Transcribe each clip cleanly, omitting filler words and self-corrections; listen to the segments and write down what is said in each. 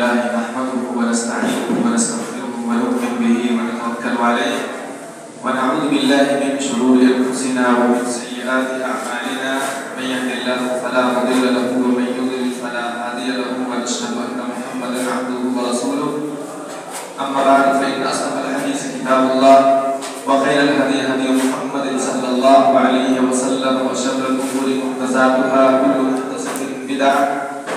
لله نحمده ونستعينه ونستغفره ونؤمن به ونتوكل عليه ونعوذ بالله من شرور أنفسنا ومن سيئات أعمالنا من يهد الله فلا مضل له ومن يضلل فلا هادي له ونشهد أن محمدا عبده ورسوله أما بعد فإن أصدق الحديث كتاب الله وخير الهدي هدي محمد صلى الله عليه وسلم وشر الأمور محدثاتها كل محدثة بدعة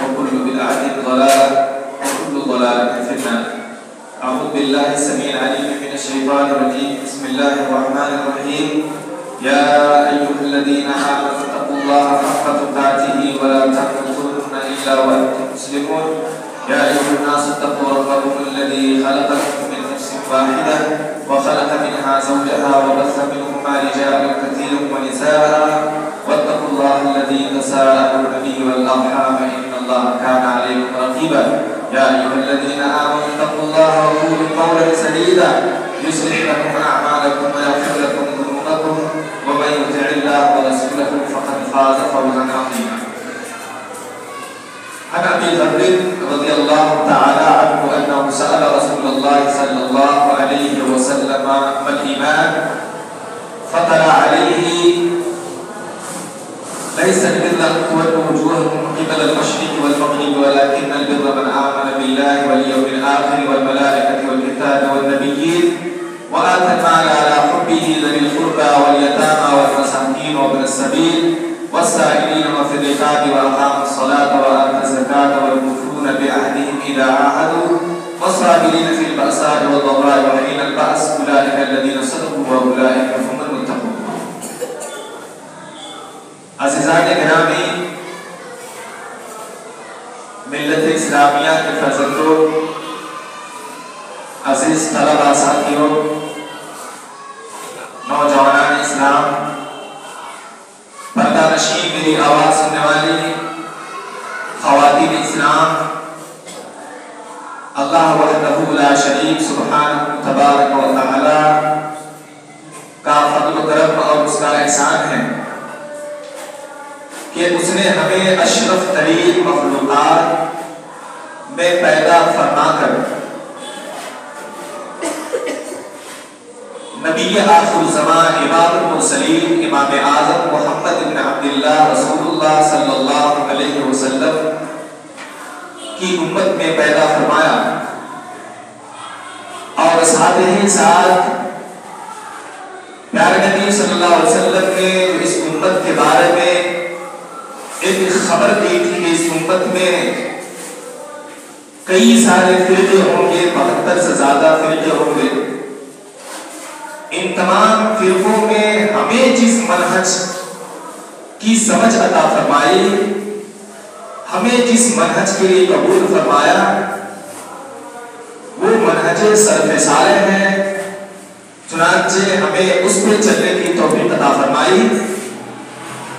وكل بدعة ضلالة وكل ضلالة في النار. أعوذ بالله السميع العليم من الشيطان الرجيم. بسم الله الرحمن الرحيم. يا أيها الذين آمنوا اتقوا الله حق تقاته ولا تموتن إلا وأنتم مسلمون. يا أيها الناس اتقوا ربكم الذي خلقكم من نفس واحدة وخلق منها زوجها وبث منهما رجالا كثيرا ونساء واتقوا الله الذي تساءلون به والأرحام إن الله كان عليكم رقيبا. يا أيها الذين آمنوا اتقوا الله وقولوا قولا سديدا يصلح لكم أعمالكم ويغفر لكم ذنوبكم ومن يطع الله ورسوله فقد فاز فوزا عظيما. عن أبي ذر رضي الله تعالى عنه أنه سأل رسول الله صلى الله عليه وسلم ما الإيمان فطلع عليه ليس البر أن تولوا وجوهكم قبل المشرق والمغرب ولكن البر من آمن بالله واليوم الآخر والملائكة والكتاب والنبيين وآتى المال على حبه ذوي القربى واليتامى والمساكين وابن السبيل والسائلين وفي الرقاب وأقاموا الصلاة وآتوا الزكاة والموفون بعهدهم إذا عاهدوا والصابرين في البأساء والضراء وحين البأس أولئك الذين صدقوا وأولئك هم المتقون. عزیزان گرامی، ملت اسلامیہ کے فرزندوں، عزیز طلباء ساتھیوں، نوجوانان اسلام، پردہ نشین میری آواز سننے والی خواتین اسلام، اللہ وحدہ لا شریک سبحانہ تبارک و تعالی کا فضل و کرم اور اس کا احسان ہے کہ اس نے ہمیں اشرف ترین مخلوقات میں پیدا فرما کر نبی آخر الزمان امام المرسلین امام اعظم محمد بن عبداللہ رسول اللہ صلی اللہ علیہ وسلم کی امت میں پیدا فرمایا اور ساتھ ہی ساتھ پیارے نبی صلی اللہ علیہ وسلم نے اس امت کے بارے میں ایک خبر دی تھی کہ اس امت میں کئی سارے فرقے ہوں گے، 72 سے زیادہ فرقے ہوں گے. ان تمام فرقوں میں ہمیں جس منہج کی سمجھ عطا فرمائی، ہمیں جس منہج کے لیے قبول فرمایا، وہ منہج سلف صالح ہے. چنانچہ ہمیں اس پہ چلنے کی توفیق عطا فرمائی.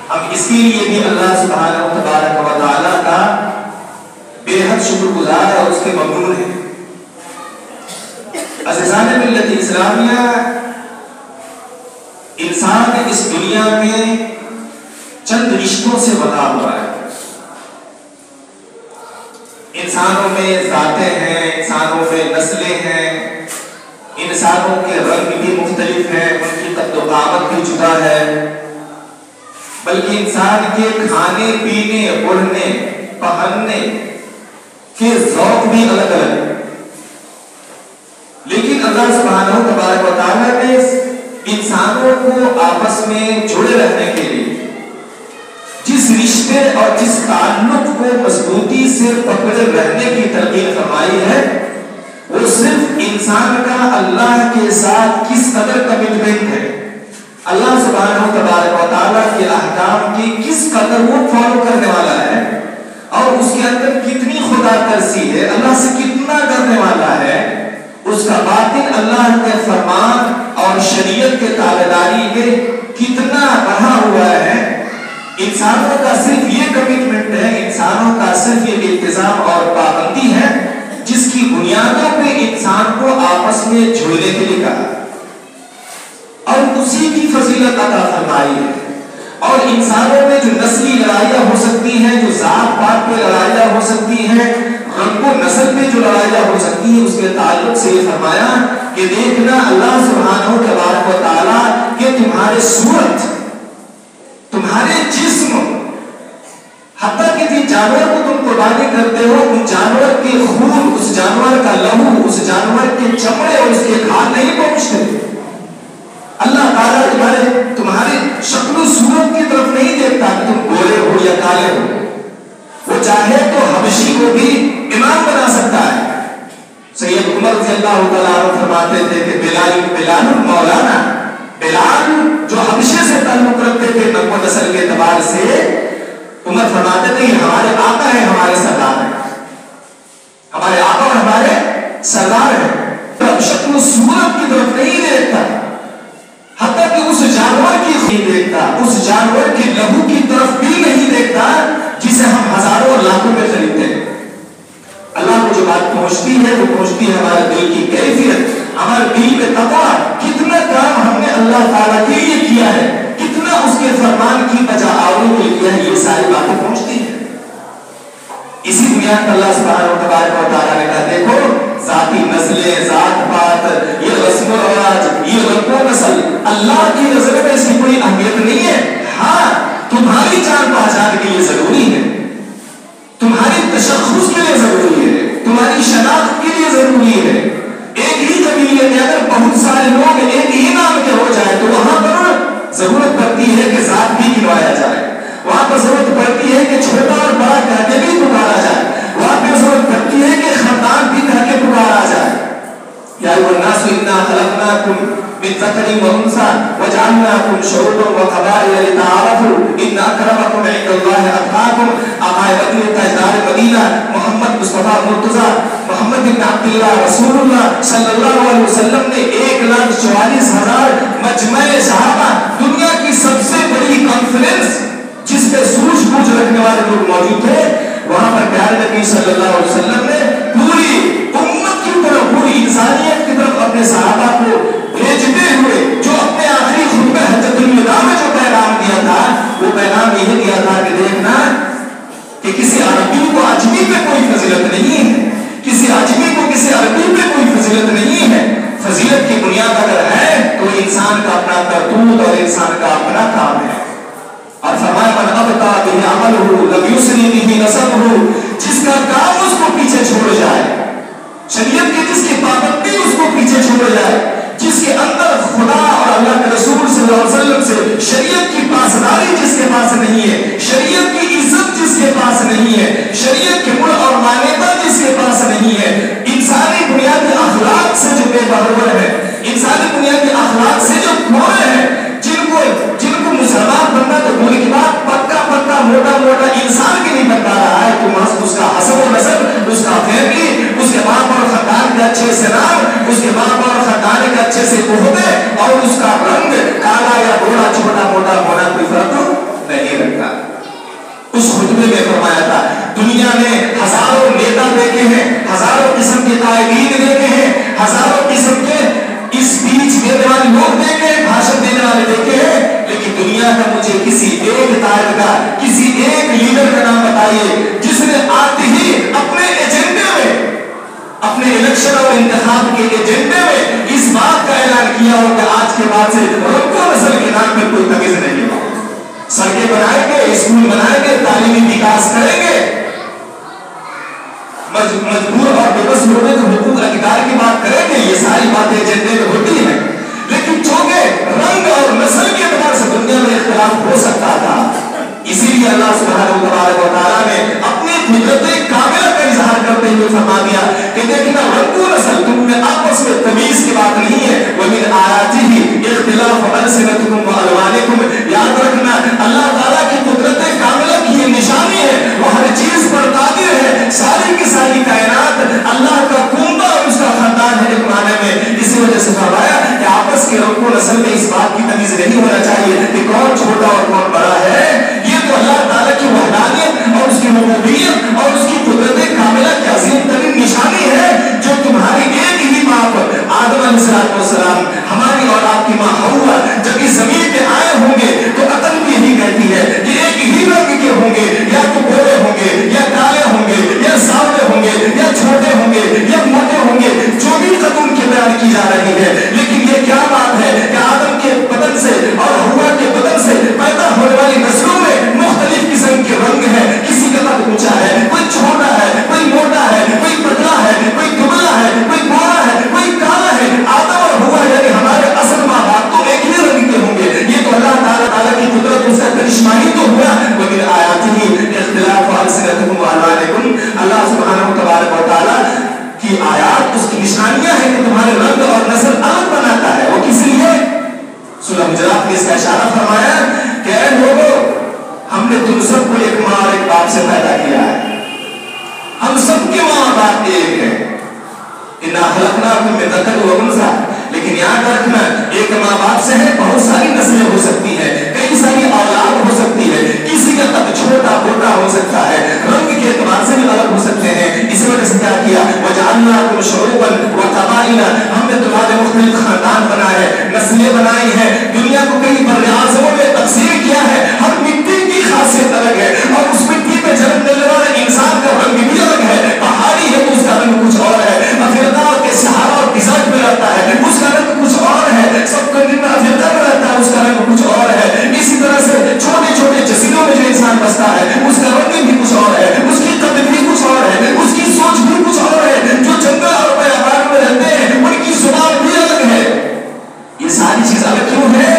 ہم اس کے لیے بھی اللہ سبحانہ و تبارک و تعالیٰ کا بے حد شکر گزار اور اس کے ممنون ہیں. عزیزان ملت اسلامیہ، انسان اس دنیا میں چند رشتوں سے بنا ہوا ہے. انسانوں میں ذاتیں ہیں، انسانوں میں نسلیں ہیں، انسانوں کے رنگ بھی مختلف ہیں، ان کی قد و قامت بھی جدا ہے، بلکہ انسان کے کھانے پینے اڑنے پہننے کے ذوق بھی الگ الگ ہے. لیکن اللہ سبحانہ تبارک و تعالیٰ نے انسانوں کو آپس میں جڑے رہنے کے لیے جس رشتے اور جس تعلق کو مضبوطی سے پکڑے رہنے کی ترغیب فرمائی ہے، وہ صرف انسان کا اللہ کے ساتھ کس قدر کمٹمنٹ ہے، اللہ سبحانہ تبارک و تعالیٰ کے احکام کی کس قدر وہ فالو کرنے والا ہے اور اس کے اندر کتنی خدا ترسی ہے، اللہ سے کتنا ڈرنے والا ہے، اس کا باطن اللہ کے فرمان اور شریعت کے تابعداری میں کتنا بڑھا ہوا ہے. انسانوں کا صرف یہ کمٹمنٹ ہے، انسانوں کا صرف یہ التزام اور پابندی ہے جس کی بنیادوں پہ انسان کو آپس میں جوڑنے کے لیے کہا اور اسی کی فضیلت عطا فرمائی ہے. اور انسانوں میں جو نسلی لڑائیاں ہو سکتی ہیں، جو ذات پات پہ لڑائیاں ہو سکتی ہیں، رنگ و نسل پہ جو لڑائیاں ہو سکتی ہیں اس کے تعلق سے یہ فرمایا کہ دیکھنا اللہ سبحانہ تبارک و تعالیٰ کہ تمہارے صورت، تمہارے جسم، حتیٰ کہ جن جانور کو تم قربانی کرتے ہو ان جانور کے خون، اس جانور کا لہو، اس جانور کے چمڑے اور اس کے کھال نہیں پہنچتے. اللہ تعالیٰ تمہارے شکل و صورت کی طرف نہیں دیکھتا کہ تم گورے ہو یا کالے ہو. وہ چاہے تو حبشی کو بھی امام بنا سکتا ہے. سید عمر رضی اللہ تعالیٰ عنہ فرماتے تھے کہ بلال مولانا، بلال جو حبشے سے تعلق رکھتے تھے نسب و نسل کے اعتبار سے، عمر فرماتے تھے یہ ہمارے آقا ہے، ہمارے سردار ہے، ہمارے آقا اور ہمارے سردار ہے. تو شکل و صورت کی طرف نہیں دیکھتا، حتیٰ کہ اس جانور کی نہیں دیکھتا، اس جانور کے لہو کی طرف بھی نہیں دیکھتا جسے ہم ہزاروں اور لاکھوں میں خریدتے ہیں. اللہ کو جو بات پہنچتی ہے وہ پہنچتی ہے ہمارے دل کی کیفیت، ہمارے دل میں تقویٰ، کتنا کام ہم نے اللہ تعالیٰ کے لیے کیا ہے، کتنا اس کے فرمان کی بجا آوری کے لیے یہ ساری باتیں پہنچتی ہیں. اسی بنیاد پر اللہ سبحانہ و تعالیٰ نے کہا دیکھو ذاتی نسلیں، ذات پات، یہ رسم و رواج، یہ رنگ و نسل اللہ کی نظر میں اس کی کوئی اہمیت نہیں ہے. ہاں تمہاری جان پہچان کے لیے ضروری ہے، تمہاری تشخص کے لیے ضروری ہے، تمہاری شناخت کے لیے ضروری ہے. ایک ہی قبیلے میں اگر بہت سارے لوگ ایک ہی نام کے ہو جائے تو وہاں پر ضرورت پڑتی ہے کہ ذات بھی گنوایا جائے، وہاں پر ضرورت پڑتی ہے کہ چھوٹا اور بڑا کہہ کے بھی پکارا جائے، وہاں پہ ضرورت پڑتی ہے کہ خاندان بھی کہہ کے پکارا جائے. یا ایھا الناس انا خلقناکم من ذکر و انثى وجعلناکم شعوبا وقبائل لتعارفوا ان اکرمکم عند اللہ اتقاکم. آقا مدینہ، تاجدار مدینہ محمد مصطفیٰ مرتضیٰ محمد بن عبداللہ رسول اللہ صلی اللہ علیہ وسلم نے 1,44,000 مجمع صحابہ، دنیا کی سب سے بڑی کانفرنس جس پہ سوچ بوجھ رکھنے والے لوگ موجود تھے، وہاں پر پیارے نبی صلی اللہ علیہ وسلم نے پوری امت کی طرف، پوری انسانیت کی طرف اپنے صحابہ کو بھیجتے ہوئے جو اپنے آخری خطبہ حجۃ الوداع میں جو پیغام دیا تھا وہ پیغام یہ دیا تھا کہ دیکھنا کہ کسی عربی کو عجمی پہ کوئی فضیلت نہیں ہے، کسی عجمی کو کسی عربی پہ کوئی فضیلت نہیں ہے. فضیلت کی بنیاد اگر ہے تو انسان کا اپنا کرتوت اور انسان کا اپنا کام ہے. اور فرمایا من ابطا به عمله لم يسري به نسبه، جس کا کام اس کو پیچھے چھوڑ جائے، شریعت کی جس کی پابندی اس کو پیچھے چھوڑ جائے، جس کے اندر خدا اور اللہ کے رسول صلی اللہ علیہ وسلم سے شریعت کی پاسداری جس کے پاس نہیں ہے، شریعت کی عزت جس کے پاس نہیں ہے، شریعت کے مڑ اور مانیتا جس کے پاس نہیں ہے، انسانی بنیادی اخلاق سے جو بے بروبر ہے، انسانی بنیادی اخلاق سے جو کھوئے ہیں، جن کو مسلمان بننا تو بھول کی بات پکا پکا موٹا موٹا انسان کی نہیں بتا رہا ہے کہ اس کا حسب و نسب، اس کا فیملی، اس کے باپ اور خاندان کے اچھے سے نام، اس کے باپ اور خاندان کے اچھے سے عہدے اور اس کا رنگ کالا یا گھوڑا چھوٹا موٹا ہونا کوئی فرق نہیں رکھتا. اس خطبے میں فرمایا تھا دنیا میں ہزاروں نیتا دیکھے ہیں، ہزاروں قسم کے قائدین دیکھے ہیں، ہزاروں قسم کے اسپیچ دینے والے لوگ دیکھے ہیں، بھاشن دینے والے دیکھے ہیں، لیکن دنیا کا مجھے کسی ایک قائد کا، کسی ایک لیڈر کا نام بتائیے جس نے آتے ہی اپنے ایجنڈے میں، اپنے الیکشن اور انتخاب کے ایجنڈے میں اس بات کا اعلان کیا ہو کہ آج کے بعد سے رنگ و نسل کے نام پر کوئی تمیز نہیں ہے. سڑکیں بنائیں گے، اسکول بنائیں گے، تعلیمی وکاس کریں گے، مجبور اور بے بس لوگوں کے حقوق اقدار کی بات کریں گے، یہ ساری باتیں ایجنڈے میں ہوتی ہیں. لیکن چونکہ رنگ اور نسل کے اعتبار سے دنیا میں اختلاف ہو سکتا تھا، اسی لیے اللہ سبحانہ و تعالیٰ نے اپنی قدرت کاملہ کا اظہار کرتے ہوئے فرما دیا کہ دیکھنا رنگ و نسل تم میں آپس میں تمیز کی بات نہیں ہے. وَمِنْ آیَاتِهِ اخْتِلَافُ أَلْسِنَتِكُمْ وَأَلْوَانِكُمْ، یاد رکھنا اللہ تعالیٰ کی قدرت کاملہ کی یہ نشانی ہے، وہ ہر چیز پر قادر ہے. ساری کی ساری کائنات اللہ کا کنبہ اور اس کا خاندان ہے ایک معنی میں. اسی وجہ سے فرمایا کہ آپس کے رنگ و نسل میں اس بات کی تمیز نہیں ہونا چاہیے کہ کون چھوٹا اور کون بڑا ہے. یہ تو اللہ تعالیٰ کی وحدانیت اور اس کی ربوبیت اور اس کی قدرت बाप एक है, इन्ना खलकनाकुम मिन ज़करिन व उन्सा। लेकिन याद रखना, एक माँ बाप से है बहुत सारी नस्लें हो सकती हैं, कई सारी औलाद हो सकती है, किसी का कद छोटा मोटा हो सकता है, रंग के एतबार से भी अलग हो सकते हैं। इसी वजह से क्या किया, वजअलनाकुम शुऊबन व क़बाइला, हमने तुम्हारे मुख्तलिफ खानदान बनाए हैं, नस्लें बनाई हैं, दुनिया को कई बर्रे-ए-आज़मों में तक़सीम किया है। हर मिट्टी की खासियत अलग है और उस मिट्टी पे जन्म लेने वाले इंसान का रंग भी अलग है। पहाड़ी है तो उसका रंग कुछ और है, अफ्रीका के सहारा और डिजर्ट में रहता है उसका रंग कुछ और है, सब कंट्री में अफ्रीका में रहता है उसका रंग कुछ और है। इसी तरह से छोटे छोटे जजीरों में जो इंसान बसता है उसका रंग भी कुछ और है, उसकी कद भी कुछ और है, उसकी सोच भी कुछ और है। जो जंगल और बयाबान में रहते हैं उनकी जुबान भी अलग है। ये सारी चीज अलग क्यों है?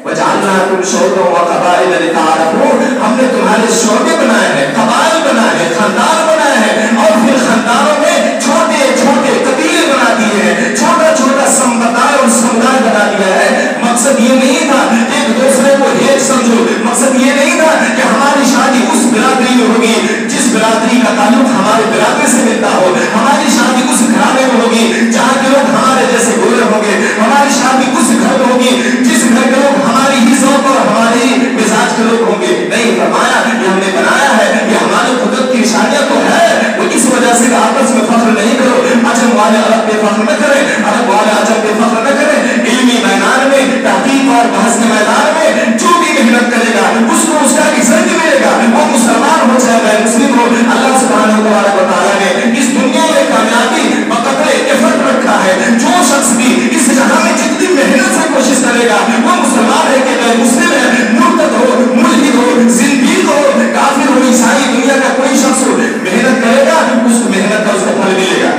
वजअलनाकुम शुऊबन व क़बाइला लितआरफू, हमने तुम्हारे शोबे बनाए हैं, कबाइल बनाए हैं, खानदान बनाए हैं और फिर खानदानों में छोटे छोटे कबीले बना दिए हैं, छोटा छोटा संप्रदाय और समुदाय बना दिया है। मकसद ये नहीं था एक दूसरे को हेट समझो, मकसद ये नहीं था कि हमारी शादी उस बिरादरी में होगी जिस बिरादरी का ताल्लुक हमारे बिरादरी से मिलता हो, हमारी शादी उस घराने में होगी जहाँ के लोग हमारे जैसे गोरे होंगे, हमारी शादी उस घर में होगी जिस घर के लोग हमारी ही ज़ौक़ और हमारी मिजाज के लोग होंगे। नहीं, फरमाया ये हमने बनाया है, ये हमारी कुदरत की निशानियां तो है। वो इस वजह से आपस में फख्र नहीं करो, अजम वाले अरब पे फख्र न करें, अरब वाले अजम पे फख्र न करें। इल्मी मैदान में, तहकीक और बहस के मैदान में जो भी मेहनत करेगा उसको उसका रिजल्ट मिलेगा, वो मुसलमान हो चाहे गैर मुस्लिम हो। अल्लाह सुब्हानहू व तआला ने इस दुनिया में कामयाबी बकदरे एफर्ट रखा है। जो शख्स भी इस जहां में जितनी मेहनत से कोशिश करेगा वो मुसलमान है कि गैर मुस्लिम है, मुर्तद हो, मुल्हिद हो, जिंदीक हो, काफिर हो, ईसाई, दुनिया का कोई शख्स हो, मेहनत करेगा उस मेहनत का उसको फल मिलेगा।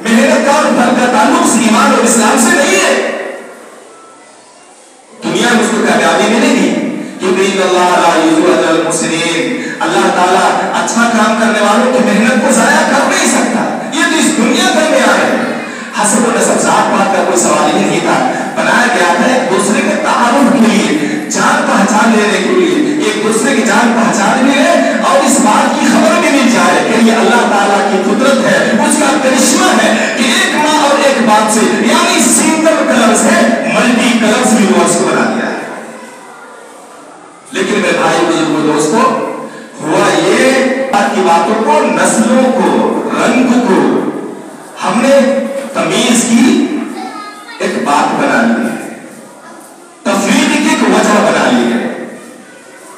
मेहनत का और फल का ताल्लुक ईमान और इस्लाम से नहीं है। दुनिया में उसको कामयाबी मिलेगी क्योंकि अल्लाह ला युज़िउ अजरल मुहसिनीन, अल्लाह ताला अच्छा काम करने वालों की मेहनत को जाया कर नहीं सकता। ये तो इस दुनिया का न्याय है। हसब व नसब जात पात का कोई सवाल ही नहीं था, बनाया गया था एक दूसरे के तारुफ के लिए, जान पहचान लेने के लिए, एक दूसरे की जान पहचान भी है और इस बात की खबर भी मिल जाए कि ये अल्लाह ताला की कुदरत है, उसका करिश्मा है कि एक माँ और एक बाप से, यानी सिंगल कलर से मल्टी कलर्स भी उसको बना दिया है। लेकिन मेरे भाई बुजुर्गों दोस्तों, हुआ ये की बातों को, नस्लों को, रंग को हमने तमीज की एक बात बना ली है, तफरीक की एक वजह बना ली है,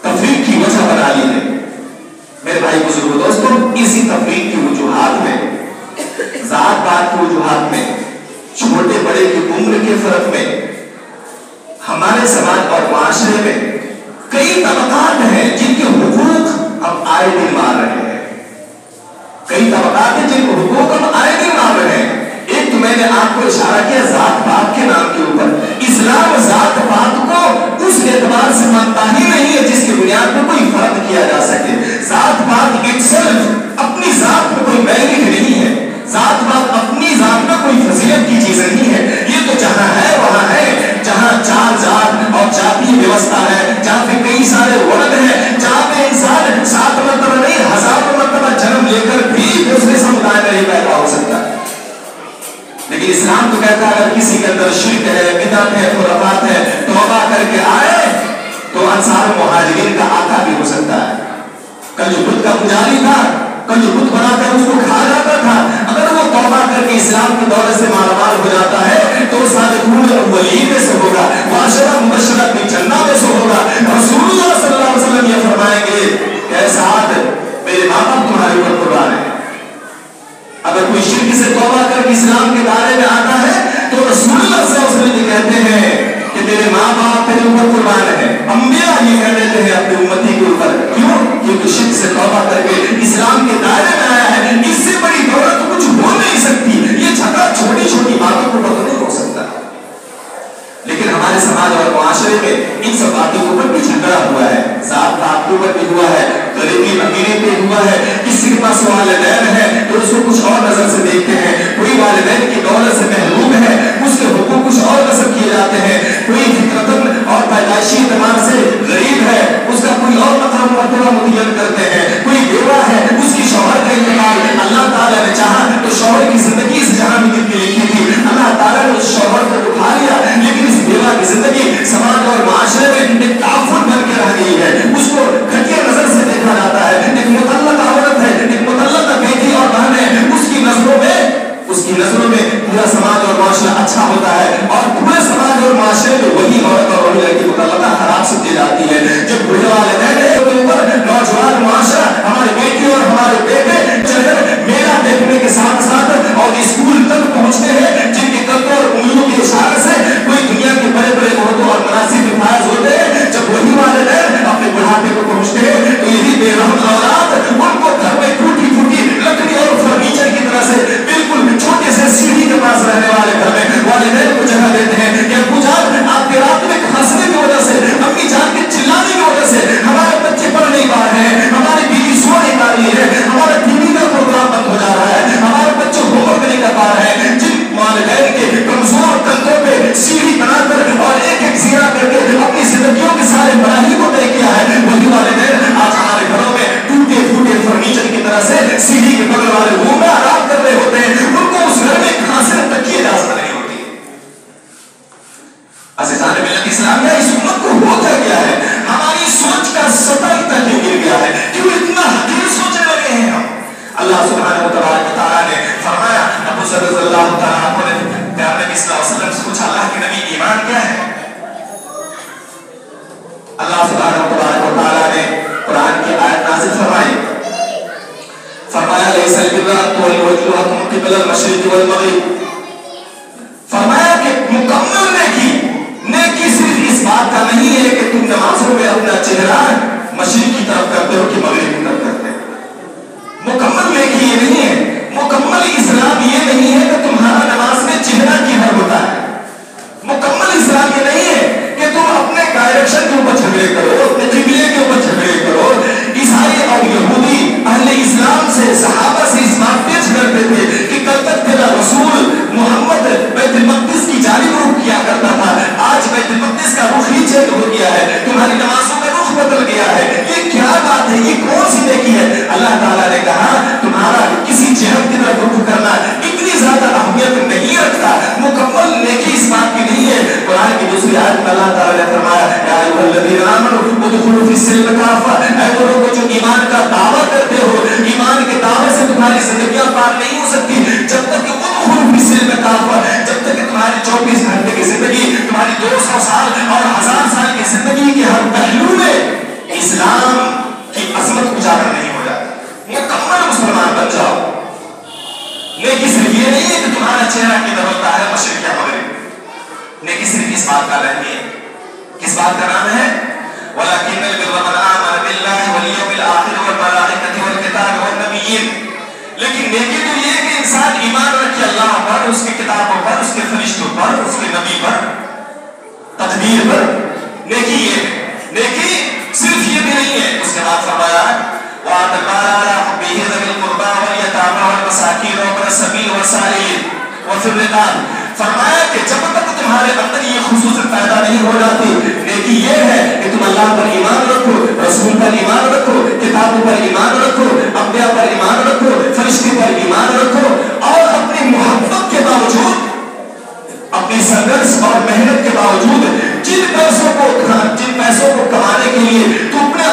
तफरीक की वजह बना ली है। मेरे भाई बुजुर्गों दोस्तों, इसी तफरीक की वजूहात में, जात पात की वजूहात में, छोटे बड़े की उम्र के फर्क में, हमारे समाज और माशरे में कई तबकात हैं जिनके हुकूक हम आए दिन मार रहे हैं। कई तबकात हैं जिनके हुकूक हम आए दिन मार रहे हैं। एक तो मैंने आपको इशारा किया जात पात के नाम के ऊपर। इस्लाम जात पात को उस एतबार से मानता ही नहीं है जिसकी बुनियाद पर कोई फर्क किया जा सके। जात पात इटसेल्फ अपनी जात में कोई मेरिट नहीं है, जात पात अपनी जात में कोई फजीलत की चीज नहीं है। ये तो जहां है वहां है, जहां चार जात और जातीय व्यवस्था है, जहां पे कई सारे वर्ग हैं, जहां पे इंसान 7 मरतबा नहीं 1000 मरतबा जन्म लेकर भी दूसरे समुदाय में नहीं पैदा हो सकता। लेकिन इस्लाम तो कहता है अगर किसी के अंदर शिर्क है, बिदअत है, खुराफात है, तौबा करके आए तो अंसार मुहाजिरीन का आका भी हो सकता है। कल जो बुत का पुजारी था, कल जो बुत बनाकर उसको खाया जाता था, अगर वो तौबा करके इस्लाम की दौलत से मालामाल हो जाता है तो सादिक़ून अव्वलीन में से होगा, वाशरा मुबश्शरा बिल जन्नह में से होगा। रसूलुल्लाह सल्लल्लाहु अलैहि वसल्लम ये फरमाएंगे कि साद मेरे माँ बाप तुम्हारे ऊपर कुर्बान है। अगर कोई शिर्क से तौबा करके इस्लाम के दायरे में आता है तो रसूलुल्लाह सल्लल्लाहु अलैहि वसल्लम कहते हैं कि तेरे माँ बाप तेरे ऊपर कुर्बान है। अंबिया ये कह देते हैं अपनी उम्मती के ऊपर, क्यों? क्योंकि शिर्क से तौबा करके इस्लाम के दायरे में आया है। इससे बड़ी दौलत कुछ हो नहीं सकती। ये झगड़ा छोटी छोटी बातों को बदल नहीं हो सकता। लेकिन हमारे समाज और मुआशरे में इन सब बातों के ऊपर भी झगड़ा हुआ है, जात पात के ऊपर भी हुआ है, गरीबी अमीरी पे हुआ है। किसी के पास वालिदैन है तो उसको कुछ और नजर से देखते हैं, कोई वालिदैन की दौलत से महरूम है, उसके हुकूक कुछ और नजर किए जाते हैं। कोई फितरतन और पैदाइशी एतबार से गरीब है, उसका कोई और मकाम मर्तबा मुतय्यन करते हैं। कोई बेवा है, उसकी शौहर وجوہکم قبل المشرق والمغرب. فرمایا کہ مکمل نیکی صرف اس بات کا نہیں ہے کہ تم نمازوں میں اپنا چہرہ مشرق کی طرف کرتے ہو کہ مغرب کی طرف کرتے ہو. مکمل نیکی یہ نہیں ہے، مکمل اسلام یہ نہیں ہے کہ تمہارا نماز میں چہرہ کدھر ہوتا ہے. مکمل اسلام یہ نہیں ہے کہ تم اپنے ڈائریکشن کے اوپر جھگڑے کرو، اپنے قبلے کے اوپر جھگڑے کرو. عیسائی اور یہودی اہل اسلام سے، صحابہ سے اس بات پہ جھگڑتے تھے کہ کل تک تیرا رسول محمد بیت المقدس کی جانب رخ کیا کرتا تھا، آج بیت المقدس کا رخ ہی چینج ہو گیا ہے، تمہاری نمازوں کا رخ بدل گیا ہے. یہ کیا بات ہے؟ یہ کون سی نیکی ہے؟ اللہ تعالیٰ نے کہا تمہارا کسی جہت کی طرف رخ کرنا اتنی زیادہ اہمیت نہیں رکھتا. مکمل نیکی اس بات کی نہیں ہے. قرآن کی دوسری آیت میں اللہ تعالیٰ نے فرمایا یا ایھا الذین آمنوا ادخلوا فی السلم کافہ، اے وہ لوگ جو ایمان کا دعویٰ کرتے ہو، ایمان کے دعوے سے تمہاری زندگیاں پار نہیں ہو سکتی جب تک کہ ادخلوا فی السلم کافہ، جب تک کہ تمہاری 24 گھنٹے کی زندگی، تمہاری 200 سال اور 1000 سال کی زندگی کے ہر پہلو میں اسلام کی عظمت اجاگر نہیں ہو جاتی. مکمل مسلمان بن جاؤ. نیکی صرف یہ نہیں ہے کہ تمہارا چہرہ کدھر ہوتا ہے، مشرق یا مغرب. نیکی صرف اس بات کا نہیں ہے. کس بات کا نام ہے؟ وَلَكِنَّ الْبِرَّ مَنْ آمَنَ بِاللَّهِ وَالْيَوْمِ الْآخِرِ وَالْمَلَائِكَةِ وَالْكِتَابِ وَالنَّبِيِّينَ. لیکن نیکی تو یہ ہے کہ انسان ایمان رکھے اللہ پر، اس کی کتابوں پر، اس کے فرشتوں پر، اس کے نبی پر، تدبیر پر. نیکی یہ ہے. نیکی صرف یہ بھی نہیں ہے. اس کے بعد فرمایا وَآتَ الْمَالَ عَلَىٰ حُبِّهِ ذَوِي الْقُرْبَىٰ وَالْيَتَامَىٰ وَالْمَسَاكِينَ وَابْنَ السَّبِيلِ وَالسَّائِلِينَ وَفِي الرِّقَابِ. فرمایا کہ جب تک تمہارے اندر یہ خصوصیت پیدا نہیں ہو جاتی، نیکی یہ ہے کہ تم اللہ پر ایمان رکھو، رسول پر ایمان رکھو، کتابوں پر ایمان رکھو، انبیاء پر ایمان رکھو، فرشتے پر ایمان رکھو، اور اپنی محبت کے باوجود، اپنی سرگرش اور محنت کے باوجود جن پیسوں کو کمانے کے لیے تم نے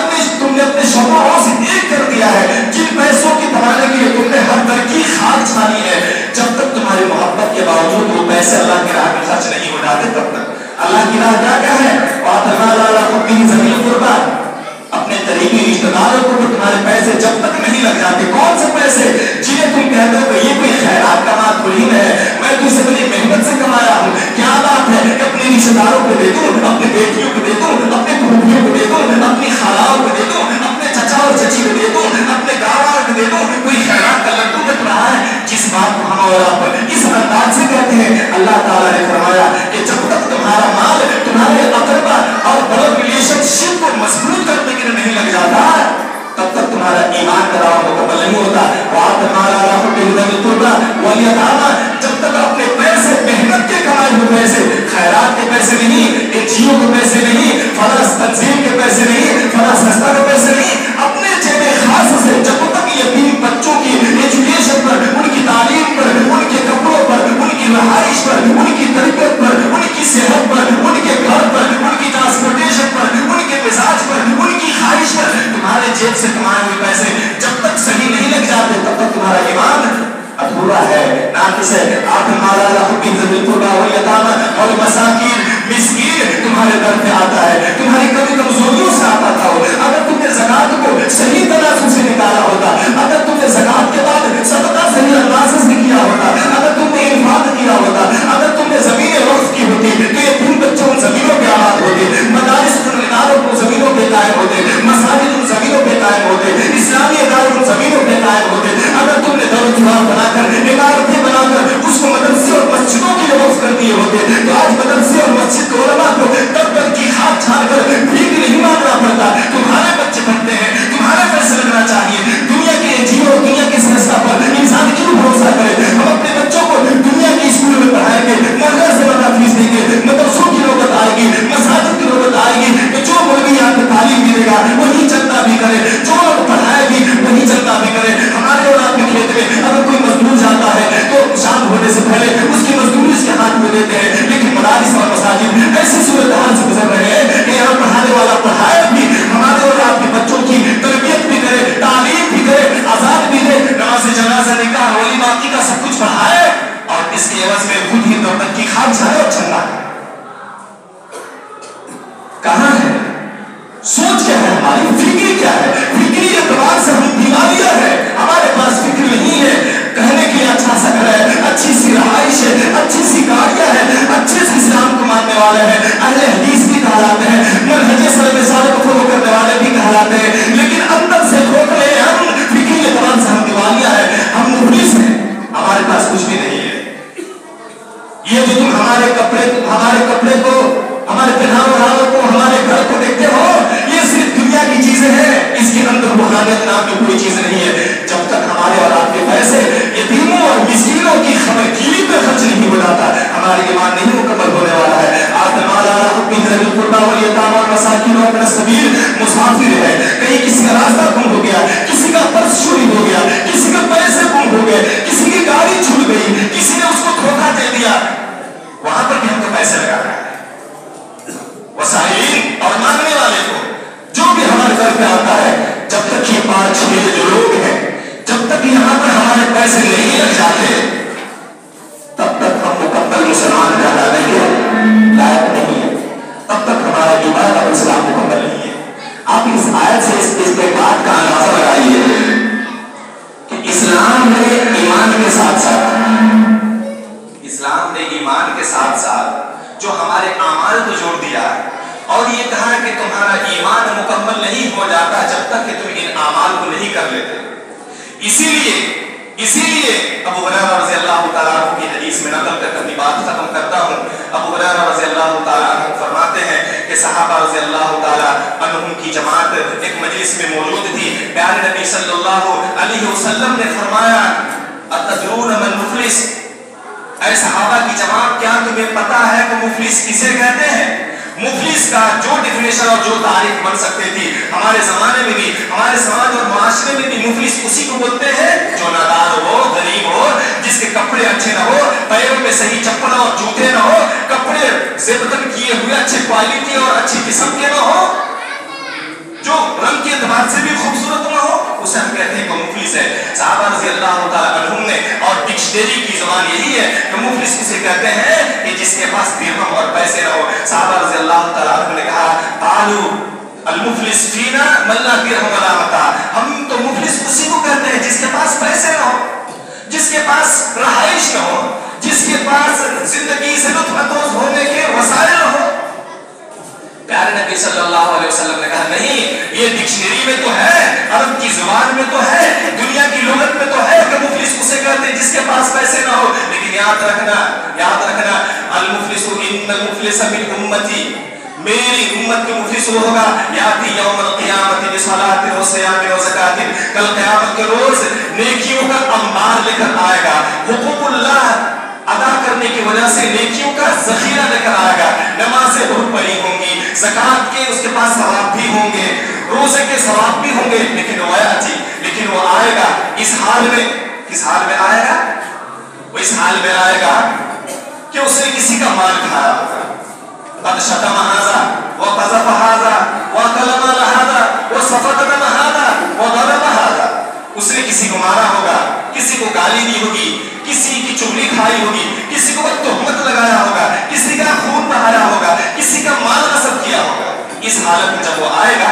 اپنے شوقوں سے ایک کر دیا ہے، جن پیسوں کی کمانے کے لیے تم نے ہر طرح کی خاک چھانی ہے، جب تک تمہاری محبت کے باوجود وہ پیسے اللہ کی راہ میں خرچ نہیں ہو جاتے تب تک. اللہ کی راہ کیا ہے؟ وَآتَ الْمَالَ عَلَىٰ حُبِّهِ ذَوِي الْقُرْبَىٰ. اپنے قریبی رشتہ داروں کو تمہارے پیسے جب تک نہیں لگ جاتے. کون سے پیسے؟ جنہیں تم کہتے ہو کہ یہ کوئی خیرات کا مال تھوڑی ہے، میں تو اسے بڑی محنت سے کمایا ہوں. کیا بات ہے کہ اپنے رشتہ داروں کو دے دوں، اپنی بیٹیوں کو دے دوں، اپنے پھوپھیوں کو دے دوں، اپنی خالاؤں کو دے دوں، اپنے چچا اور چچی کو دے دوں، اپنے گاؤں والوں کو دے دوں. کوئی خیرات کا لڈو بٹ رہا ہے. جس بات کو ہم اور آپ اس انداز سے کہتے ہیں، اللہ تعالیٰ نے فرمایا کہ جب تک تمہارا مال تمہارے اقربا اور بلڈ ریلیشن شپ کو مضبوط کرنے کے لیے نہیں لگ جاتا تب تک تمہارا ایمان کا دعویٰ مکمل نہیں ہوتا. وَآتَ الْمَالَ عَلَىٰ حُبِّهِ ذَوِي الْقُرْبَىٰ وَالْيَتَامَىٰ. جب تک اپنے پیسے، محنت کے کمائے ہوئے پیسے، خیرات کے پیسے نہیں، NGO کے پیسے نہیں، فلاں تنظیم کے پیسے نہیں، فلاں سنستھا کے پیسے نہیں، اپنے جیب خاص سے جب تک یتیم بچوں کی ایجوکیشن پر، ان کی تعلیم پر، ان کے کپڑوں پر، ان کی رہائش پر، ان کی تربیت پر، ان کی صحت پر، ان کے گھر پر، ان کی ٹرانسپورٹیشن پر، ان کے مزاج پر، ان کی خواہش پر تمہارے جیب سے کمائے ہوئے پیسے جب تک صحیح نہیں لگ جاتے تب تک تمہارا ایمان ادھورا ہے، ناقص ہے. آتَ الْمَالَ عَلَىٰ حُبِّهِ ذَوِي الْقُرْبَىٰ وَالْيَتَامَىٰ وَالْمَسَاكِينَ. مسکین تمہارے در پہ آتا ہے، تمہاری کمی کمزوریوں سے آتا تھا. اگر تم نے زکات کو صحیح تناسب سے نکالا ہوتا، اگر تم نے زکات کے بعد صدقہ صحیح انداز سے کیا ہوتا، اگر تم نے انفاق کیا ہوتا، اگر تم نے زمینیں وقف کی ہوتی تو یہ تم بچوں ان زمینوں پہ آباد ہوتے، مدارس ان اداروں کو زمینوں پہ قائم ہوتے، مساجد ان زمینوں پہ قائم ہوتے، اسلامی ادارے ان زمینوں پہ قائم ہوتے. اگر تم نے دار دیوار بنا کر، عمارتیں بنا کر اس کو مدرسے اور مسجدوں کے لیے وقف کر دیے ہوتے تو آج مدرسے اور مسجد کے علماء کو تب کی خاک چھان کر بھیک نہیں مانگنا پڑتا. تمہارے بچے پڑھتے ہیں، تمہارے پیسے لگنا چاہیے. دنیا کے NGO، دنیا کی سنستھا پر انسان کیوں بھروسہ کرے؟ ہم اپنے بچوں کو دنیا کی اسکول میں پڑھائیں گے، مرغہ سے بڑا فیس دیں گے، مدرسوں کی نوبت آئے گی، مساجد کی نوبت آئے گی کہ جو مولوی یہاں پہ تعلیم ملے گا وہی چندہ بھی کرے، جو پڑھائے بھی وہی چندہ بھی کرے. ہمارے اور آپ کے کھیت میں اگر کوئی مزدور جاتا ہے تو شام ہونے سے پہلے اس کی مزدوری اس کے ہاتھ میں دیتے ہیں. لیکن مدارس اور مساجد ایسی صورتحال سے گزر رہے ہیں کہ یہاں پڑھانے والا پڑھائے بھی، ہمارے اور آپ کے بچوں کی تربیت بھی کرے، تعلیم بھی کرے، آزاد بھی دے، نماز جنازہ، نکاح، ولی باقی کا سب کچھ پڑھائے، اور اس کے عوض میں خود ہی دولت کی خاک چھائے اور چندہ. کہاں ہے سوچ؟ کیا ہے ہماری فکر؟ کیا ہے فکری اعتبار سے ہم دیوالیہ ہے. ہمارے پاس فکر نہیں ہے. کہنے کے कुछ भी नहीं है। ये जो तुम हमारे कपड़े को, हमारे पहनावा को, हमारे घर को देखते हो, ये सिर्फ दुनिया की चीजें हैं, इसके अंदर रूहानियत नाम की कोई चीज नहीं है। जब तक हमारे और आपके पैसे यतीमों और मिस्कीनों की खबरगीरी पे खर्च नहीं हो जाता, हमारी ईमान नहीं मुकम्मल होने वाला है। मुसाफिर है, कहीं किसी का रास्ता गुम हो गया, किसी का पर्स चोरी हो गया, किसी के पैसे गुम हो गए, किसी की गाड़ी छूट गई, किसी ने उसको धोखा दे दिया, वहां पर भी हमको पैसे लगा रहा है। वसाइल और मांगने वाले को जो भी हमारे घर पे आता है, जब तक ये 5-6 जो लोग हैं, जब तक यहाँ पर हमारे पैसे नहीं लग जाते, तब तक हम मुकम्मल मुसलमान कहलाने के लायक नहीं है, तब तक हमारा ईमान और इस्लाम मुकम्मल नहीं है। आप इस आयत से इस बात का अंदाजा लगाइए कि इस्लाम ने ईमान के साथ साथ जो हमारे अमाल को जोड़ दिया और ये कहा कि तुम्हारा ईमान मुकम्मल नहीं हो जाता जब तक कि तुम इन अमाल को नहीं कर लेते। इसीलिए अबू हुरैरा रज़ियल्लाहु तआला अन्हु की हदीस में नकल कर अपनी बात खत्म करता हूँ। अबू हुरैरा रज़ियल्लाहु तआला अन्हु फरमाते हैं कि सहाबा रज़ियल्लाहु तआला अन्हुम की जमात एक मजलिस में मौजूद थी। प्यारे नबी सल्लल्लाहु अलैहि वसल्लम ने फरमाया, अतदरून मन मुफलिस, ऐ सहाबा की जमात, क्या तुम्हें पता है कि मुफलिस किसे कहते हैं? मुफलिस का जो डिफिनेशन और जो तारीफ बन सकते थी, हमारे जमाने में भी, हमारे समाज और मुआशरे में भी मुफलिस उसी को बोलते हैं जो नादार हो, गरीब हो, जिसके कपड़े अच्छे ना हो, पैरों में सही चप्पल और जूते ना हो, कपड़े ज़ेबतन किए हुए अच्छी क्वालिटी और अच्छी किस्म के ना हो, जो रंग के एतबार से भी खूबसूरत ना हो, उसे हम कहते हैं कि मुफलिस है। सहाबा रज़ियल्लाहु तआला अन्हुम ने, और डिक्शनरी की ज़बान यही है कि मुफलिस किसे कहते हैं कि जिसके पास दिरहम और पैसे ना हो। सहाबा रज़ियल्लाहु तआला अन्हुम ने कहा, तालू अल-मुफलिस फीना मन ला दिरहम वला मता, हम तो मुफलिस उसी को कहते हैं जिसके पास पैसे ना हो, जिसके पास रहाइश ना हो, जिसके पास जिंदगी से लुत्फ़अंदोज़ होने के वसाइल ना हो। प्यारे नबी सल्लल्लाहु अलैहि वसल्लम ने कहा, नहीं, ये डिक्शनरी में तो है, अरब की ज़ुबान में तो है, दुनिया की लुगत में तो है कि मुफलिस उसे कहते हैं जिसके पास पैसे ना हो। लेकिन याद रखना अल मुफलिसु इन्नल मुफलिसा मिन उम्मती, मेरी उम्मत के मुफलिस वो होगा, याती यौमल क़ियामति बिसलातिन व सियामिन व ज़कातिन, कल क़यामत के रोज नेकियों का अंबार लेकर आएगा, हुकूकुल्लाह अदा करने की वजह से नेकियों का ज़ख़ीरा लेकर आएगा, नमाज़ें बहुत पढ़ी होंगी, ज़कात के उसके पास सवाब भी होंगे, रोज़े के सवाब भी होंगे, लेकिन वो आएगा इस हाल में, किस हाल में आएगा? वो इस हाल में आएगा कि उसने किसी का माल खाया होगा, क़द शतम हाज़ा व क़ज़फ़ हाज़ा व कलम हाज़ा व सफ़क दम हाज़ा व ज़रब हाज़ा, उसने किसी को मारा होगा, किसी को गाली दी होगी, किसी की चुगली खाई होगी, किसी को तोहमत लगाया होगा, किसी का खून बहाया होगा, किसी का माल नसब किया होगा। इस हालत में जब वो आएगा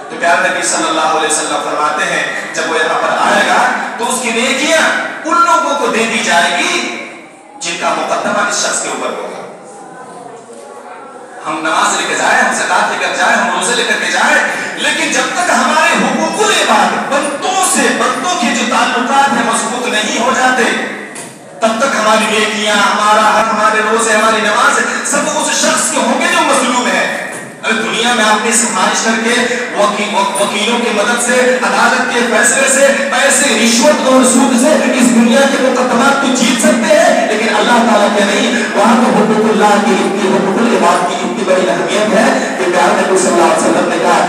तो प्यारे नबी सल्लल्लाहु अलैहि वसल्लम फरमाते हैं, जब वो यहाँ पर आएगा तो उसकी नेकियां उन लोगों को दे दी जाएगी जिनका मुकद्दमा इस शख्स के ऊपर होगा। हम नमाज लेकर जाए, हम ज़कात लेकर जाए, हम रोजे लेकर के जाए, लेकिन जब तक हमारे हुकूकुल इबाद, बंदों के जो ताल्लुकात हैं मजबूत नहीं हो जाते, तब तक हमारी नेकियां, हमारा हक, हमारे रोजे, हमारी नमाज सब उस शख्स के होंगे जो मजलूम है। अरे दुनिया में आपने सिफारिश करके वकीलों की मदद से, अदालत के फैसले से, पैसे, रिश्वत और सूद से इस दुनिया के मुकद्दमात को जीत सकते हैं, लेकिन अल्लाह ताला के नहीं। वहां तो हुकूकुल्लाह की, हुकूकुल इबाद की इतनी बड़ी अहमियत है कि प्यारे नबी सल्लल्लाहु अलैहि वसल्लम ने कहा,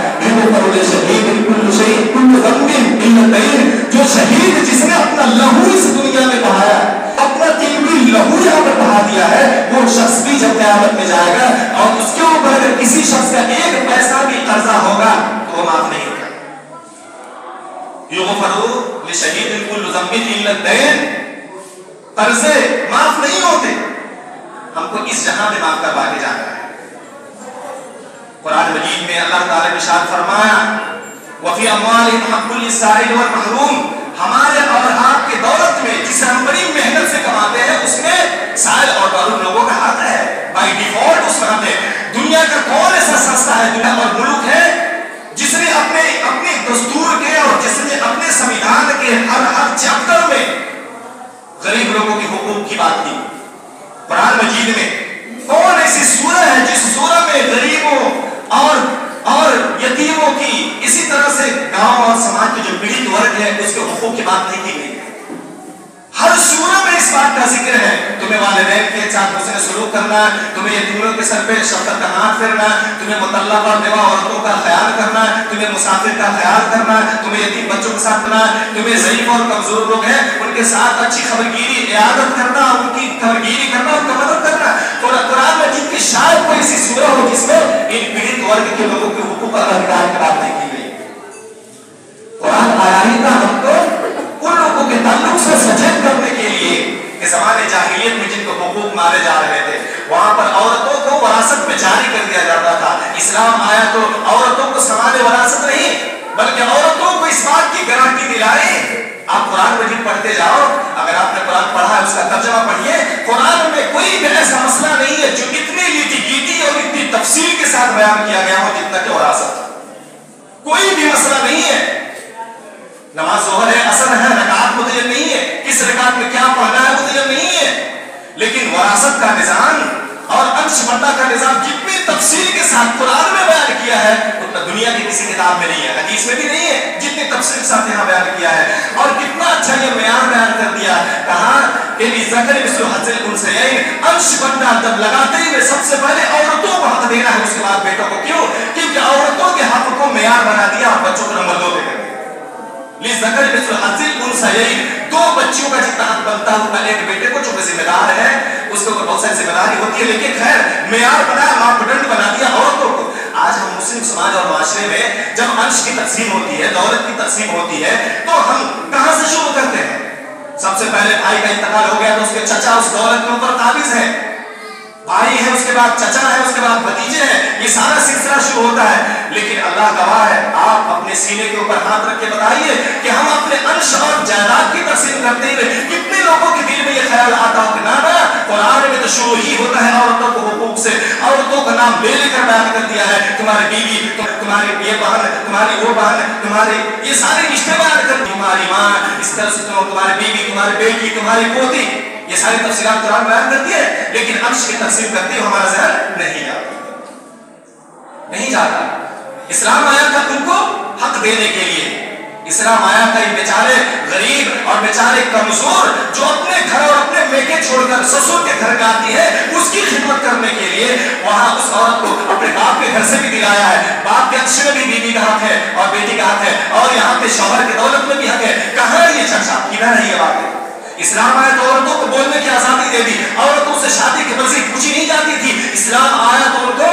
जो शहीद जिसने अपना लहू इस दुनिया में बहाया, अपना तिलबी लहू यहाँ पर बहा दिया है, वो शख्स भी जब क़यामत में जाएगा और उसके ऊपर अगर किसी शख्स का एक पैसा भी कर्जा होगा तो वो माफ नहीं होगा। युग़फ़रु लिशहीदिन कुल्लु ज़ंबिन इल्ला ad-dayn, कर्जे माफ नहीं होते, हमको इस जहां में माफ करवा के जाना है। कुरान मजीद में अल्लाह ताला ने इरशाद फरमाया, वफ़ी अम्वालिहिम हक़्क़ुल लिस्साइल वल महरूम, हमारे और आपके दौलत में जिसे हम बड़ी मेहनत से कमाते हैं उसमें साइल और महरूम लोगों का हक है, बाय डिफॉल्ट उसमें हक है। दुनिया का कौन ऐसा संस्था है, दुनिया और मुल्क है जिसने अपने दस्तूर के और जिसने अपने संविधान के हर चैप्टर में गरीब गरीब लोगों के हुकूक की बात की। कुरान मजीद में कौन ऐसी सूरह है जिस सूरह में गरीबों और यतीमों की, इसी तरह से गांव और समाज के जो पीड़ित वर्ग है उसके हुकूक की बात नहीं की गई है। हर सूरह में इस बात का जिक्र है, तुम्हें वालिदैन के साथ हुस्न सलूक करना, तुम्हें यतीमों के सर पे शफकत का हाथ फेरना, तुम्हें मुतल्लका और बेवा औरतों का ख्याल करना, तुम्हें मुसाफिर का ख्याल करना, तुम्हें यतीम बच्चों के साथ करना, तुम्हें ज़ईफ और कमजोर लोग हैं उनके साथ अच्छी खबरगिरी इयादत करना, उनकी खबरगिरी करना, उनका मदद करना। कुरान मजीद की शायद कोई ऐसी सूरह हो जिसमें इन पीड़ित वर्ग के लोगों के हुकूक और अधिकार की बात नहीं की गई। कुरान आया ही था हमको उन लोगों के ताल्लुक से सचेत करने के लिए कि ज़माने जाहिलियत में जिनको हुकूक मारे जा रहे थे वहां पर औरतों को वरासत में जारी कर दिया जाता था। इस्लाम आया तो औरतों को समान वरासत नहीं बल्कि औरतों को इस बात की गारंटी दिलाई। आप कुरान मजीद पढ़ते जाओ, अगर आपने कुरान पढ़ा है उसका तर्जुमा पढ़िए। कुरान में कोई भी ऐसा मसला नहीं है जो इतनी लीती और इतनी तफसील के साथ बयान किया गया हो जितना कि वरासत। कोई भी मसला नहीं है। नमाज ज़ोहर है, असर है, रकात मुतय्यन नहीं है, किस रकात में क्या पढ़ना है मुतय्यन नहीं है, लेकिन वरासत का निजाम और अंशबंटा का निजाम जितनी तफसील के साथ कुरान में बयान किया है उतना दुनिया की किसी किताब में नहीं है, हदीस में भी नहीं है, जितनी तफसील के साथ यहाँ बयान किया है। और कितना अच्छा ये मेयार बयान कर दिया, कहा कि ज़कर मिस्लु हज़्ज़िल उन्सयैन, अंशबंटा जब लगाते ही सबसे पहले औरतों को हक देना है, उसके बाद बेटों को। क्यों? क्योंकि औरतों के हक को मेयार बना दिया और बच्चों को नंबर 2 पे कर दिया। ज़कर मिस्लु हज़्ज़िल उन्सयैन, 2 बच्चियों का जितना हक बनता है उतना एक बेटे को, चूंकि जिम्मेदार है उसके ऊपर बहुत सारी जिम्मेदारी होती है, लेकिन खैर मेयार बनाया, मापदंड बना दिया औरतों को। आज हम मुस्लिम समाज और माशरे में जब अंश की तकसीम होती है, दौलत की तकसीम होती है, तो हम कहां से शुरू करते हैं? सबसे पहले भाई का इंतकाल हो गया तो उसके चचा उस दौलत के ऊपर काबिज है, भाई है, उसके बाद चचा है, उसके बाद भतीजे हैं, ये सारा सिलसिला शुरू होता है। लेकिन अल्लाह गवाह है, आप अपने सीने के ऊपर हाथ रख के बताइए कि हम अपने अंश और जायदाद की तकसीम करते हुए कितने लोगों के दिल में ये ख्याल आता हो कि ना ना, कुरान में तो शुरू ही होता है औरतों को हुकूक से, औरतों का नाम ले लेकर बयान कर दिया है, तुम्हारी बीवी, तुम्हारी ये बहन, तुम्हारी वो बहन, तुम्हारे ये सारे रिश्ते बयान कर, तुम्हारी माँ, इस तरह से तुम्हारी बीवी, तुम्हारी बेटी, तुम्हारी पोती, ये सारी तफसीलात कुरान बयान करती है। लेकिन अंश की तकसीम करती है हमारा ज़हन नहीं जाता। इस्लाम आया था तुमको हक देने के लिए, इस्लाम आया था इन बेचारे गरीब और बेचारे कमजोर जो अपने घर और अपने मेके छोड़कर ससुर के घर आती है उसकी खिदमत करने के लिए। वहां उस औरत को अपने बाप के घर से भी दिलाया है, बाप के अंश में भी बीवी का हक है और बेटी का हक है, और यहाँ पे शौहर की दौलत में भी हक है। कहाँ ये चर्चा किधर है ये बात है? इस्लाम आया तो औरतों को बोलने की आजादी दे दी, औरतों से शादी की मर्जी पूछी नहीं जाती थी। इस्लाम आया तो उनको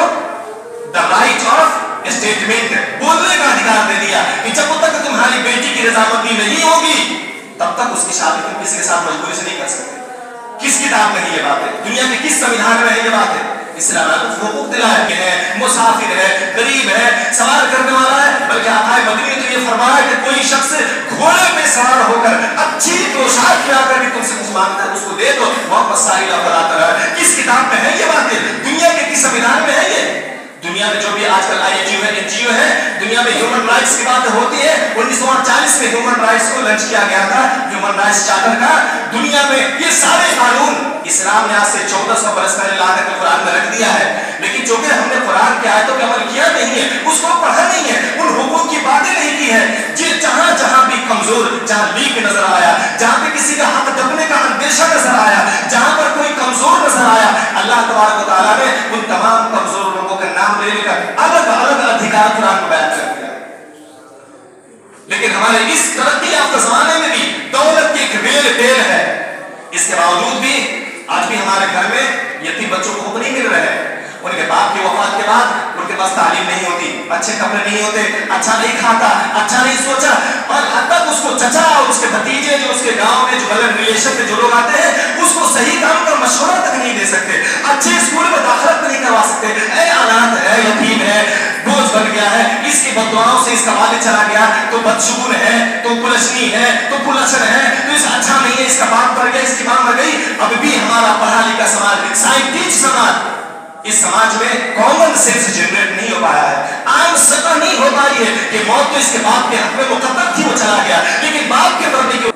द राइट ऑफ स्टेटमेंट, बोलने का अधिकार दे दिया कि जब तक तुम्हारी बेटी की रजामंदी नहीं होगी तब तक उसकी शादी तुम किसी के साथ मजबूरी से नहीं कर सकते। किस किताब में है ये बात है? दुनिया के किस संविधान में है ये बात है? इस्लाम हुकूक दिलाया है, मुसाफिर है, गरीब है, सवार करने वाला है, बल्कि आकाए मदनी ने तो ये फरमाया कि कोई शख्स घोड़े पे सवार होकर अच्छी पोशाक में आकर भी तुमसे कुछ मांगता है उसको दे दो, वापस साहिला फराता है। किस किताब में है ये बातें? दुनिया के किस संविधान में है ये? दुनिया में जो भी आजकल INGO है, NGO है, दुनिया में ह्यूमन राइट्स की बात होती है। 1948 में ह्यूमन राइट्स को लॉन्च किया गया था, ह्यूमन राइट्स चार्टर का। दुनिया में ये सारे कानून इस्लाम ने आज से 1400 बरस पहले लाकर के कुरान में रख दिया है, लेकिन जो कि हमने कुरान के आयतों पे अमल किया नहीं है, उसको पढ़ा नहीं है, उन हुकूक की बातें नहीं की है। जहां जहां भी कमजोर, जहां लीक नजर आया, जहां पे किसी का हक दबने का अंदेशा नजर आया, जहां पर कोई कमजोर नजर आया, अल्लाह तबारक व तआला ने उन तमाम कमजोर लोगों का नाम ले लेकर अलग अलग अधिकार कुरान में बयान कर दिया। लेकिन हमारे इस तरक्की याफ्ता जमाने में भी दौलत की एक रेल टेल है, इसके बावजूद भी आज भी हमारे घर में यतीम बच्चों को नहीं मिल रहे हैं। उनके बाप की वफात के बाद उनके पास तालीम नहीं होती, अच्छे कपड़े नहीं होते, अच्छा नहीं खाता, अच्छा नहीं सोचा, और हद तक उसको चचा और उसके भतीजे जो उसके गांव में जो गलत रिलेशन में जो लोग आते हैं उसको सही काम का मशवरा तक नहीं दे सकते, अच्छे स्कूल में दाखिला नहीं करवा सकते। ऐ अनाथ है, यतीम है, बोझ बन गया है, इसकी बददुआओं से इसका वालिद चला गया तो बदशगुन है, तो कुलशनी है, तो कुलछन है, तो इस अच्छा नहीं है, इसका बाप मर गया, इसकी मां मर गई। अब भी हमारा पढ़ा लिखा समाज, साइंटिस्ट समाज, इस समाज में कॉमन सेंस जनरेट नहीं हो पाया है, आम सतह नहीं हो पाई है कि मौत तो इसके बाप के हक में मुकद्दर थी, वो चला गया, लेकिन बाप के मरने के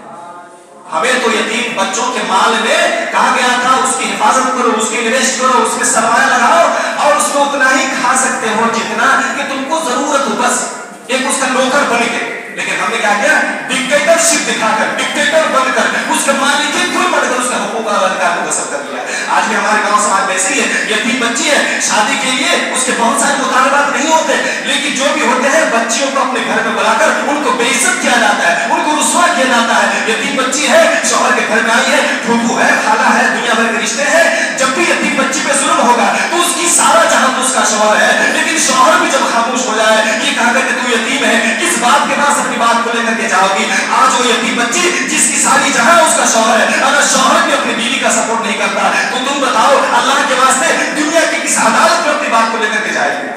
हमें तो यतीम बच्चों के माल में कहा गया था उसकी हिफाजत करो, उसकी इन्वेस्ट करो, उसमें सरमाया लगाओ और उसको उतना ही खा सकते हो जितना कि तुमको जरूरत हो, बस एक उसका नौकर बन के। लेकिन हमने क्या किया, डिक्टेटरशिप दिखाकर, डिक्टेटर बनकर, उसके मालिक खुद बनकर उसका हुकूक और अधिकार को गसब कर लिया। आज भी हमारे गांव समाज में ऐसे ही है, यतीम बच्ची है, शादी के लिए उसके बहुत सारे मुतालबात नहीं होते, लेकिन जो भी होते हैं बच्चियों को अपने घर में बुलाकर उनको बेइज्जत किया जाता है, उनको रुस्वा किया जाता है। यतीम बच्ची है, शौहर के घर में आई है, फूफू है, खाला है, दुनिया भर के रिश्ते हैं। जब भी यतीम बच्ची पे जुल्म होगा तो उसकी सारा जहां तो उसका शौहर है, लेकिन शौहर भी जब खामोश हो जाए ये कहकर कि तू यतीम है, किस बात के पास अपनी बात को लेकर के जाओगी। आज वो यतीम बच्ची जिसकी सारी जहां उसका शौहर है, अगर शौहर भी अपनी बीवी का सपोर्ट नहीं करता तो तुम बताओ अल्लाह के वास्ते दुनिया की किस अदालत में अपनी बात को लेकर के जाएगी।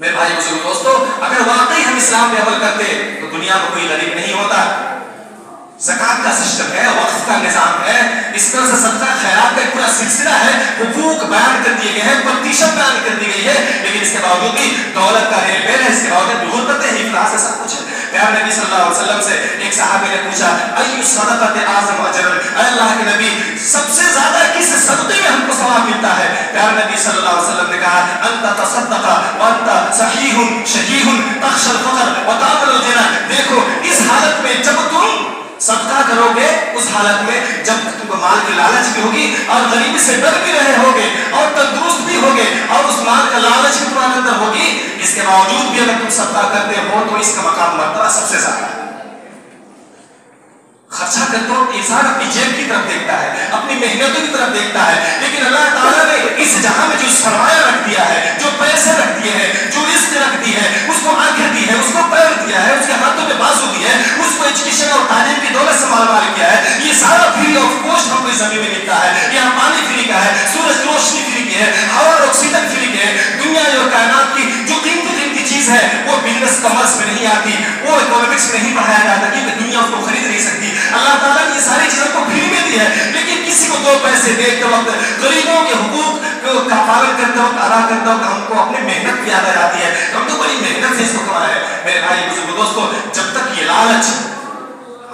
मेरे भाई बुजुर्ग दोस्तों, अगर वाकई हम इस्लाम पे अमल करते तो दुनिया में कोई गरीब नहीं होता। ज़कात का सिस्टम है, वक्फ का निजाम है, इस तरह से सदका खैरात का एक पूरा सिलसिला है, हुकूक बयान कर दिए गए हैं, प्रतिशत बयान कर दी गई है, लेकिन इसके बावजूद भी दौलत का रेलवेल है, इसके बावजूद गुर्बत है, इफलास है, सब कुछ है। प्यारे नबी सल्लल्लाहु अलैहि वसल्लम से एक सहाबी ने पूछा, अय्यु सदक़त आज़म अजरन, अल्लाह के नबी सबसे ज्यादा किस सदक़े में हमको सवाब मिलता है? प्यारे नबी सल्लल्लाहु अलैहि वसल्लम ने कहा, अंत तसद्दक़ व अंत सहीहुन शहीहुन तख़शल फ़क़र व ताक़ुल ग़िना। देखो इस हालत में जब तुम सदका करोगे, उस हालत में जब तुमको माल की लालच भी होगी और गरीबी से डर भी रहे होगे और तंदुरुस्त भी होगे और उस माल का लालच भी तुम्हारे अंदर होगी, इसके बावजूद भी अगर तुम सदका करते हो तो इसका मकाम मर्तबा सबसे ज्यादा है। खर्चा करते हो इंसान अपनी जेब की तरफ देखता है, अपनी मेहनतों की तरफ देखता है, लेकिन अल्लाह ताला ने इस जहां में जो सरमाया रख दिया है, जो पैसे रख दिए हैं, जो रिस्क रख दी है, उसको आंखें दी है, उसको पैर दिया है, उसके हाथों में बाजू दी है, उसको एजुकेशन और तालीम की दौलत से मालमाल किया है, ये सारा फ्री ऑफ कॉस्ट हमको जमीन में मिलता है। यहाँ पानी फ्री का है, सूरज की रोशनी फ्री की है, हवा और ऑक्सीजन फ्री की है। दुनिया और कायनात की जो कीमती चीज है वो बिजनेस कॉमर्स में नहीं आती, वो इकोनॉमिक्स में नहीं पढ़ाया जाता, क्योंकि दुनिया उसको खरीद नहीं सकती। अल्लाह ताला ने ये सारी चीजों को फ्री में दी है, लेकिन किसी को दो पैसे देते वक्त, गरीबों के हुकूक का पालन करते वक्त, अदा करते वक्त हमको अपनी मेहनत की याद आ जाती है। हम तो बड़ी मेहनत से इसको कमाया है। मेरे भाई बुजुर्ग दोस्तों, जब तक ये लालच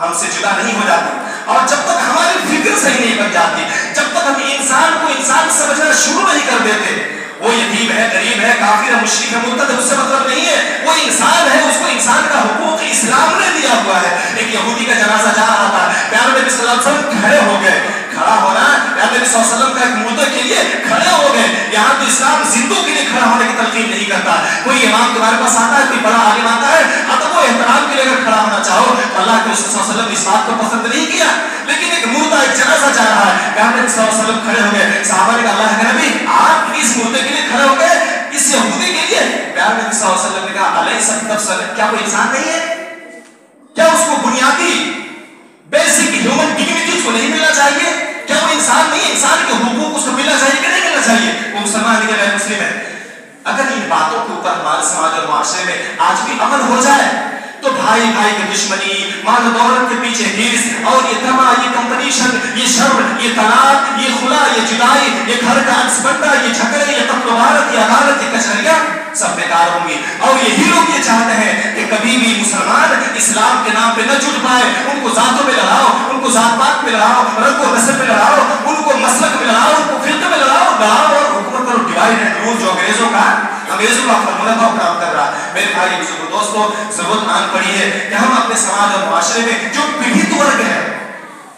हमसे जुदा नहीं हो जाती और जब तक हमारी फिक्र सही नहीं बन जाती, जब तक हम इंसान को इंसान समझना शुरू नहीं कर देते, वो यतीम है, गरीब है, काफिर है, मुश्रिक है, मुर्तद है, उससे मतलब नहीं है, वो इंसान है, उसको इंसान का हुकूक इस्लाम ने दिया हुआ है। एक यहूदी का जनाजा जा रहा था, प्यारे नबी सल्लल्लाहु अलैहि वसल्लम खड़े हो गए। खड़ा होना प्यारे नबी सल्लल्लाहु अलैहि वसल्लम का एक मुद्दे के लिए खड़े हो गए। यहाँ तो इस्लाम जिंदों के लिए खड़ा होने की तलकीन नहीं करता। कोई इमाम तुम्हारे पास आता है, कोई बड़ा आलिम आता है, तो वो एहतराम के लिए अगर खड़ा होना चाहो तो अल्लाह के रसूल सल्लल्लाहु अलैहि वसल्लम इस बात को पसंद नहीं किया। लेकिन एक मुर्दा, एक जनाजा जा रहा है, प्यारे नबी सल्लल्लाहु अलैहि वसल्लम खड़े हो गए। सहाबा ने कहा, अल्लाह के नबी आप इस मुर्दे के लिए खड़े हो गए, इस यहूदी के लिए? प्यारे नबी सल्लल्लाहु अलैहि वसल्लम ने कहा, अलैसा नफ्सन, क्या कोई इंसान नहीं है? क्या उसको बुनियादी बेसिक ह्यूमन डिग्निटीज को नहीं मिलना चाहिए? क्या वो इंसान नहीं है? इंसान के हुकूक उसको मिलना चाहिए कि नहीं मिलना चाहिए? वो मुसलमान है कि मुस्लिम है? अगर इन बातों के ऊपर हमारे समाज और माशरे में आज भी अमल हो जाए तो भाई भाई की दुश्मनी, माल दौलत के पीछे हिर्स और ये तमा, ये कंपटीशन, ये शर्म, ये तलाक, ये खुला, ये जुदाई, ये घर का अक्सबंदा, ये झगड़े, ये तकवारत, ये अदालत, ये कचहरियां सब बेकार होंगी। और यही लोग ये चाहते हैं कि कभी भी मुसलमान इस्लाम के नाम पे न जुट पाए। उनको जातों में लड़ाओ, उनको जात पात में लड़ाओ, रंगो नस्ल में लड़ाओ, उनको मसलक में लड़ाओ, उनको फिरके में लड़ाओ और हुकूमत करो डिवाइड एंड रूल, जो अंग्रेजों का फॉर्मूला का काम कर रहा है। मेरे भाई बुजुर्ग दोस्तों, जरूरत आन पड़ी है कि हम अपने समाज और माशरे में जो पीड़ित वर्ग है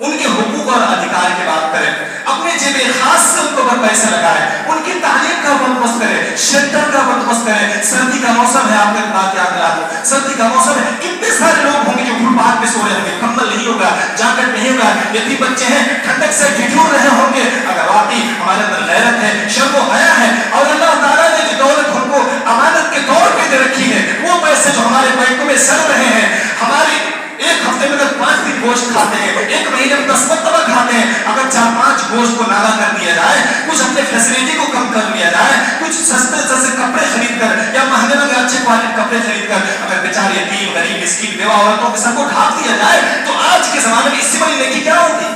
उनके हुकूक और अधिकार की बात करें, अपने जेब खास से उनको पर पैसे लगाएं, उनकी तालीम का बंदोबस्त करें, शेल्टर का बंदोबस्त करें। सर्दी का मौसम है, आपको एक बात याद दिला दूं, सर्दी का मौसम है, कितने सारे लोग होंगे जो फुटपाथ पे सो रहे होंगे, कंबल नहीं होगा, जैकेट नहीं होगा, यतीम बच्चे हैं, ठंडक से ठिठुर रहे होंगे। अगर वाकई हमारे अंदर गैरत है, शर्म हया है और अल्लाह ताला ने जो दौलत हमको अमानत के तौर पे दे रखी है, वो पैसे जो हमारे बैंकों में सड़ रहे हैं, हमारी एक हफ्ते में अगर 5 दिन गोश्त खाते हैं, एक महीने में 10 मरतबा खाते हैं, अगर 4-5 गोश्त को नागा कर दिया जाए, कुछ अपने फैसिलिटी को कम कर लिया जाए, कुछ सस्ते सस्ते कपड़े खरीद कर या महंगे महंगे अच्छे क्वालिटी कपड़े खरीद कर अगर बेचारे यतीम, गरीब, मिस्कीन, बेवा औरतों के सबको ढाक दिया जाए तो आज के जमाने में इससे बड़ी नेकी क्या होगी?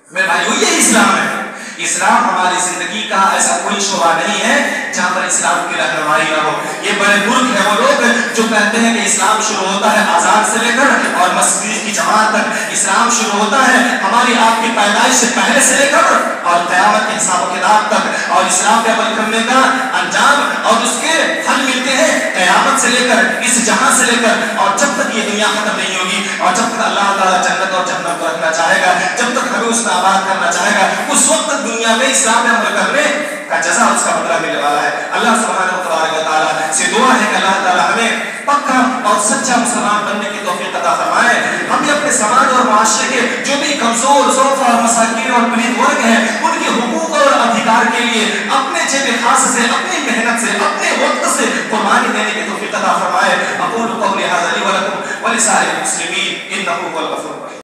मेरे भाइयों, ये इस्लाम है। इस اسلام ہماری زندگی کا ایسا کوئی شعبہ نہیں ہے جہاں پر اسلام کی رہنمائی نہ ہو. یہ بڑے ملک ہیں وہ لوگ جو کہتے ہیں کہ اسلام شروع ہوتا ہے آزان سے لے کر اور مسجد کی جماعت تک. اسلام شروع ہوتا ہے ہماری آپ کی پیدائش سے پہلے سے لے کر اور قیامت کے حساب و کتاب تک. اور اسلام پہ عمل کرنے کا انجام اور اس کے پھل ملتے ہیں قیامت سے لے کر, اس جہاں سے لے کر, اور جب تک یہ دنیا ختم نہیں ہوگی اور جب تک اللہ تعالیٰ جنت اور جہنم کو رکھنا چاہے گا, جب تک ہمیں اس میں آباد کرنا چاہے گا, اس وقت تک دنیا میں اسلام پہ عمل کرنے کا جزا اس کا بدلہ ملنے والا ہے. اللہ سبحانہ و تعالیٰ سے دعا ہے کہ اللہ تعالیٰ ہمیں پکا اور سچا مسلمان بننے کی توفیق عطا فرمائے. ہم بھی اپنے سماج اور معاشرے کے جو بھی کمزور ضعفاء اور مساکین اور پلیت ورگ ہیں ان کے حقوق اور ادھیکار کے لیے اپنے جیب خاص سے, اپنی محنت سے, اپنے وقت سے قربانی دینے کی توفیق عطا فرمائے. اقول قولی ھذا لی ولکم ولسائر المسلمین انہ هو الغفور الرحیم.